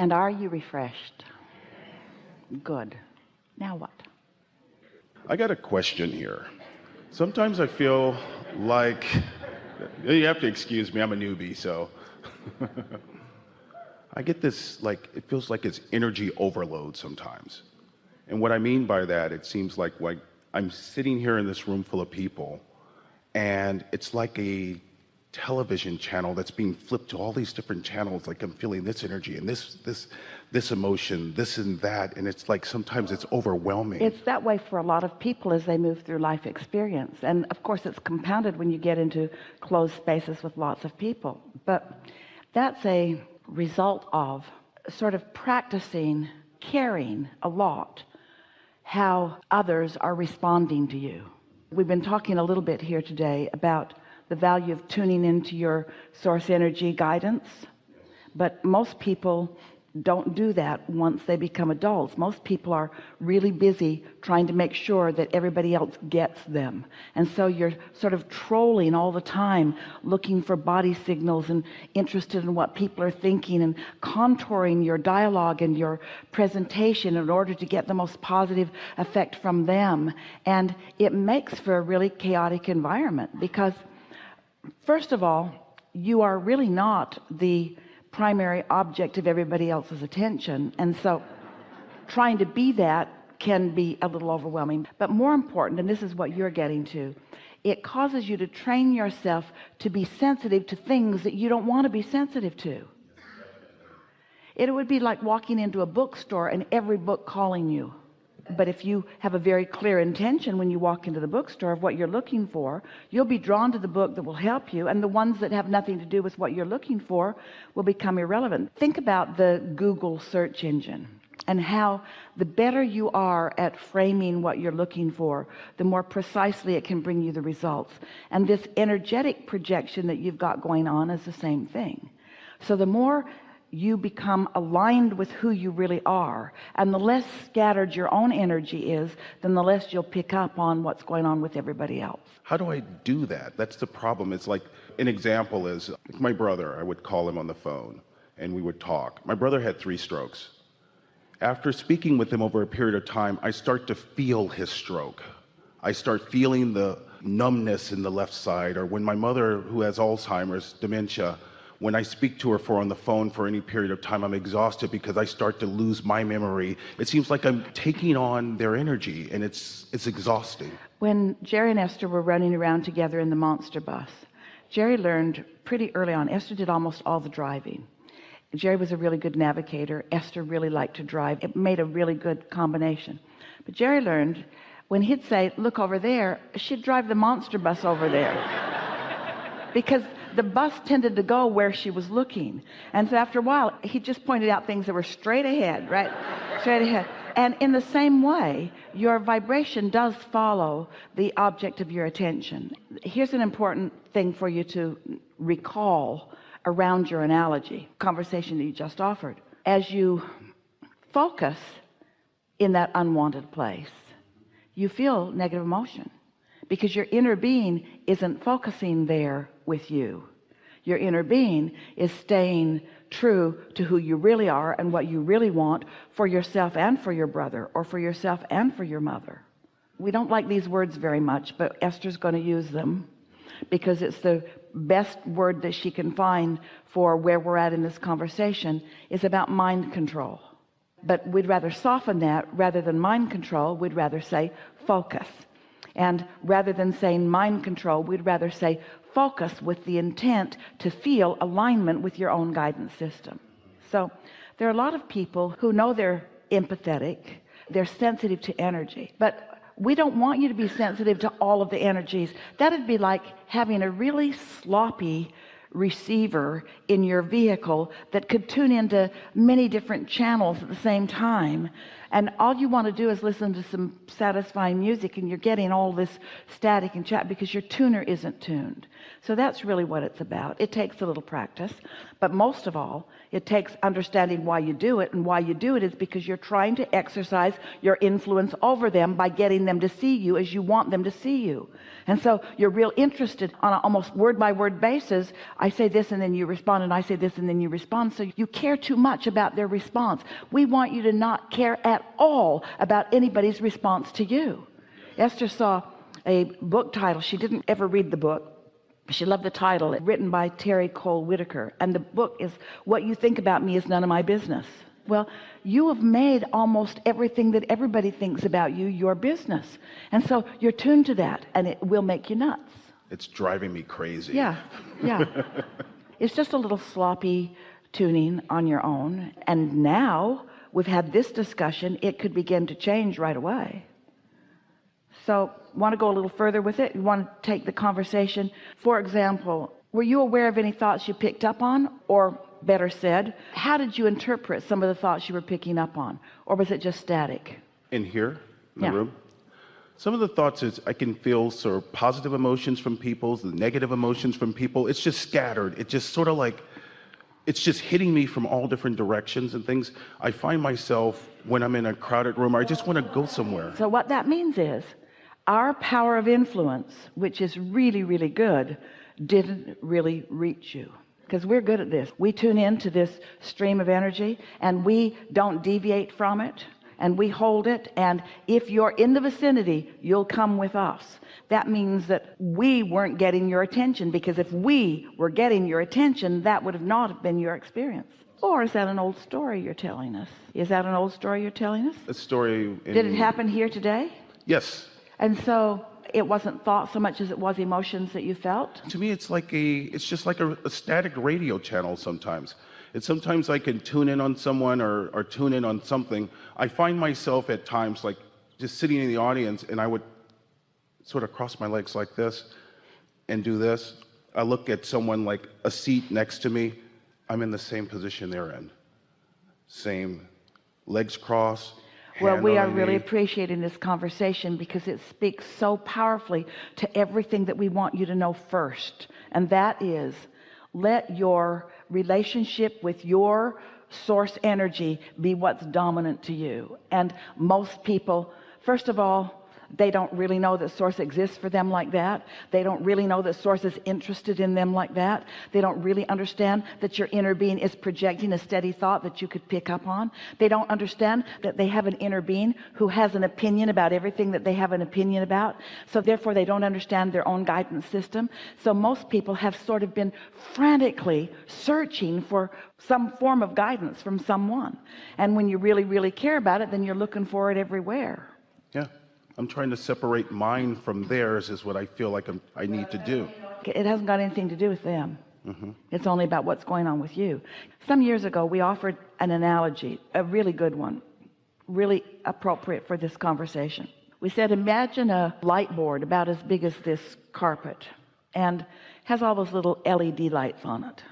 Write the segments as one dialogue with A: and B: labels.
A: And are you refreshed? Good. Now what?
B: I got a question here. Sometimes I feel like, you have to excuse me, I'm a newbie, so. I get this, like, it feels like it's energy overload sometimes. And what I mean by that, it seems like I'm sitting here in this room full of people, and it's like a television channel that's being flipped to all these different channels. Like I'm feeling this energy and this emotion, this and that, and it's like sometimes it's overwhelming.
A: It's that way for a lot of people as they move through life experience, and of course it's compounded when you get into closed spaces with lots of people. But that's a result of sort of practicing caring a lot how others are responding to you. We've been talking a little bit here today about the value of tuning into your source energy guidance, but most people don't do that once they become adults. Most people are really busy trying to make sure that everybody else gets them, and so you're sort of trolling all the time, looking for body signals and interested in what people are thinking and contouring your dialogue and your presentation in order to get the most positive effect from them. And it makes for a really chaotic environment because, first of all, you are really not the primary object of everybody else's attention, and so trying to be that can be a little overwhelming. But more important, and this is what you're getting to, it causes you to train yourself to be sensitive to things that you don't want to be sensitive to. It would be like walking into a bookstore and every book calling you. But if you have a very clear intention when you walk into the bookstore of what you're looking for, you'll be drawn to the book that will help you, and the ones that have nothing to do with what you're looking for will become irrelevant. Think about the Google search engine and how the better you are at framing what you're looking for, the more precisely it can bring you the results. And this energetic projection that you've got going on is the same thing. So the more you become aligned with who you really are, and the less scattered your own energy is, then the less you'll pick up on what's going on with everybody else.
B: How do I do that? That's the problem. It's like, an example is my brother. I would call him on the phone and we would talk. My brother had 3 strokes. After speaking with him over a period of time, I start to feel his stroke. I start feeling the numbness in the left side. Or when my mother, who has Alzheimer's, dementia, when I speak to her on the phone for any period of time, I'm exhausted because I start to lose my memory. It seems like I'm taking on their energy, and it's exhausting.
A: When Jerry and Esther were running around together in the monster bus, Jerry learned pretty early on. Esther did almost all the driving. Jerry was a really good navigator. Esther really liked to drive. It made a really good combination. But Jerry learned when he'd say, "Look over there," she'd drive the monster bus over there. Because the bus tended to go where she was looking. And so after a while, he just pointed out things that were straight ahead, right? Straight ahead. And in the same way, your vibration does follow the object of your attention. Here's an important thing for you to recall around your analogy, conversation that you just offered. As you focus in that unwanted place, you feel negative emotion because your inner being isn't focusing there with you. Your inner being is staying true to who you really are and what you really want for yourself and for your brother, or for yourself and for your mother. We don't like these words very much, but Esther's going to use them because it's the best word that she can find for where we're at in this conversation. Is about mind control. But we'd rather soften that. Rather than mind control, we'd rather say focus. And rather than saying mind control, we'd rather say focus, with the intent to feel alignment with your own guidance system. So there are a lot of people who know they're empathetic, they're sensitive to energy, but we don't want you to be sensitive to all of the energies. That'd be like having a really sloppy receiver in your vehicle that could tune into many different channels at the same time, and all you want to do is listen to some satisfying music, and you're getting all this static and chat because your tuner isn't tuned. So that's really what it's about. It takes a little practice, but most of all, it takes understanding why you do it, and why you do it is because you're trying to exercise your influence over them by getting them to see you as you want them to see you. And so you're real interested on an almost word by word basis. I say this and then you respond, and I say this and then you respond. So you care too much about their response. We want you to not care at all about anybody's response to you. Esther saw a book title. She didn't ever read the book. She loved the title, written by Terry Cole Whitaker. And the book is What You Think About Me Is None of My Business. Well, you have made almost everything that everybody thinks about you your business. And so you're tuned to that, and it will make you nuts.
B: It's driving me crazy.
A: Yeah. It's just a little sloppy tuning on your own. And now we've had this discussion, it could begin to change right away. So want to go a little further with it? You want to take the conversation? For example, were you aware of any thoughts you picked up on? Or better said, how did you interpret some of the thoughts you were picking up on? Or was it just static?
B: In here, in the room? Some of the thoughts is I can feel sort of positive emotions from people, the negative emotions from people. It's just scattered. It's just sort of like, it's just hitting me from all different directions and things. I find myself when I'm in a crowded room, I just want to go somewhere.
A: So what that means is our power of influence, which is really, really good, didn't really reach you. Because we're good at this. We tune into this stream of energy and we don't deviate from it, and we hold it, and if you're in the vicinity, you'll come with us. That means that we weren't getting your attention, because if we were getting your attention, that would have not have been your experience. Or is that an old story you're telling us? Is that an old story you're telling us?
B: A story.
A: Did it happen here today?
B: Yes.
A: And so it wasn't thought so much as it was emotions that you felt?
B: To me, it's just like a static radio channel sometimes. It's sometimes I can tune in on someone or tune in on something. I find myself at times like just sitting in the audience, and I would sort of cross my legs like this and do this. I look at someone like a seat next to me. I'm in the same position they're in. Same, legs crossed.
A: Well, we are really appreciating this conversation, because it speaks so powerfully to everything that we want you to know first. And that is, let your relationship with your source energy be what's dominant to you. And most people, first of all, they don't really know that source exists for them like that. They don't really know that source is interested in them like that. They don't really understand that your inner being is projecting a steady thought that you could pick up on. They don't understand that they have an inner being who has an opinion about everything that they have an opinion about. So therefore they don't understand their own guidance system. So most people have sort of been frantically searching for some form of guidance from someone. And when you really, really care about it, then you're looking for it everywhere.
B: Yeah. I'm trying to separate mine from theirs is what I feel like I need to do.
A: It hasn't got anything to do with them. It's only about what's going on with you. Some years ago, we offered an analogy, a really good one, really appropriate for this conversation. We said, imagine a light board about as big as this carpet and has all those little LED lights on it.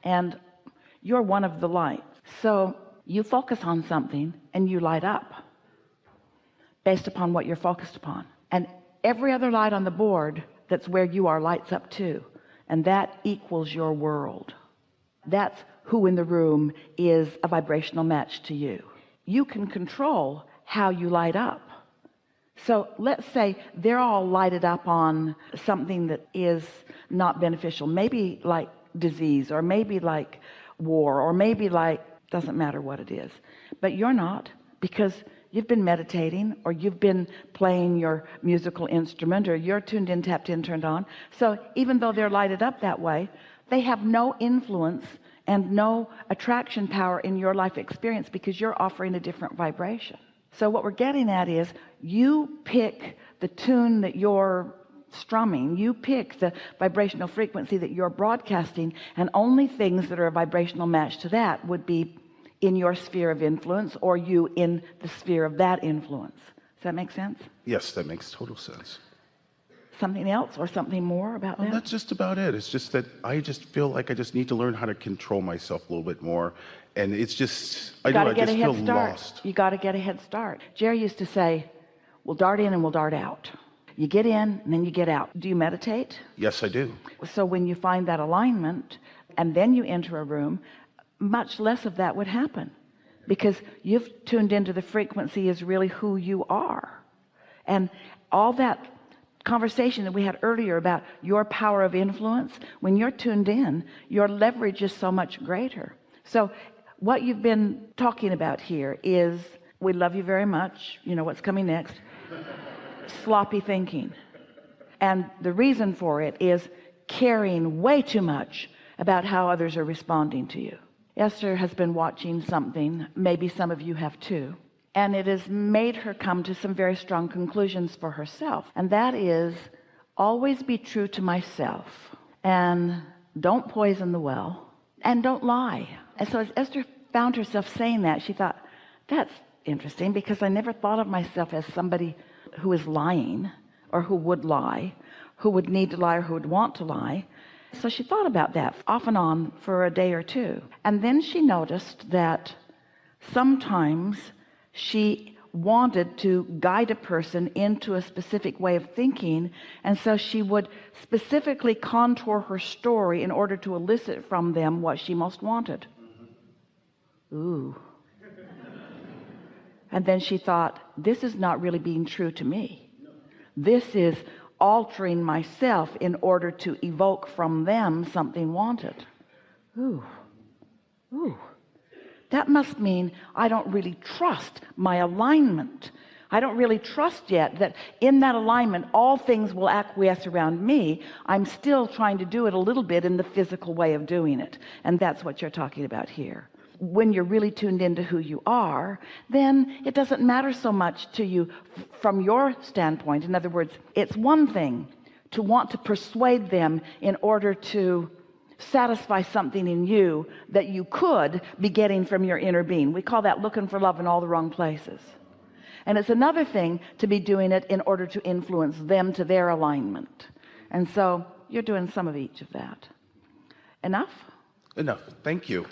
A: And you're one of the lights. So you focus on something and you light up based upon what you're focused upon. And every other light on the board that's where you are lights up too. And that equals your world. That's who in the room is a vibrational match to you. You can control how you light up. So let's say they're all lighted up on something that is not beneficial, maybe like disease, or maybe like war, or maybe like, doesn't matter what it is. But you're not, because you've been meditating, or you've been playing your musical instrument, or you're tuned in, tapped in, turned on. So even though they're lighted up that way, they have no influence and no attraction power in your life experience, because you're offering a different vibration. So what we're getting at is, you pick the tune that you're strumming, you pick the vibrational frequency that you're broadcasting, and only things that are a vibrational match to that would be in your sphere of influence, or you in the sphere of that influence. Does that make sense?
B: Yes, that makes total sense.
A: Something else or something more about that?
B: That's just about it. It's just that I just feel like I just need to learn how to control myself a little bit more. And it's just, I just feel lost.
A: You got to get a head start. Jerry used to say, we'll dart in and we'll dart out. You get in and then you get out. Do you meditate?
B: Yes, I do.
A: So when you find that alignment and then you enter a room, much less of that would happen, because you've tuned into the frequency is really who you are. And all that conversation that we had earlier about your power of influence, when you're tuned in, your leverage is so much greater. So what you've been talking about here is, we love you very much, you know what's coming next, sloppy thinking. And the reason for it is caring way too much about how others are responding to you. Esther has been watching something, maybe some of you have too, and it has made her come to some very strong conclusions for herself, and that is, always be true to myself, and don't poison the well, and don't lie. And so as Esther found herself saying that, she thought, that's interesting, because I never thought of myself as somebody who is lying, or who would lie, who would need to lie, or who would want to lie. So she thought about that off and on for a day or two, and then she noticed that sometimes she wanted to guide a person into a specific way of thinking, and so she would specifically contour her story in order to elicit from them what she most wanted. Ooh. And then she thought, this is not really being true to me. This is altering myself in order to evoke from them something wanted. Ooh. Ooh. That must mean I don't really trust my alignment. I don't really trust yet that in that alignment all things will acquiesce around me. I'm still trying to do it a little bit in the physical way of doing it, and that's what you're talking about here. When you're really tuned into who you are, then it doesn't matter so much to you from your standpoint. In other words, it's one thing to want to persuade them in order to satisfy something in you that you could be getting from your inner being. We call that looking for love in all the wrong places. And it's another thing to be doing it in order to influence them to their alignment. And so you're doing some of each of that. Enough?
B: Enough. Thank you.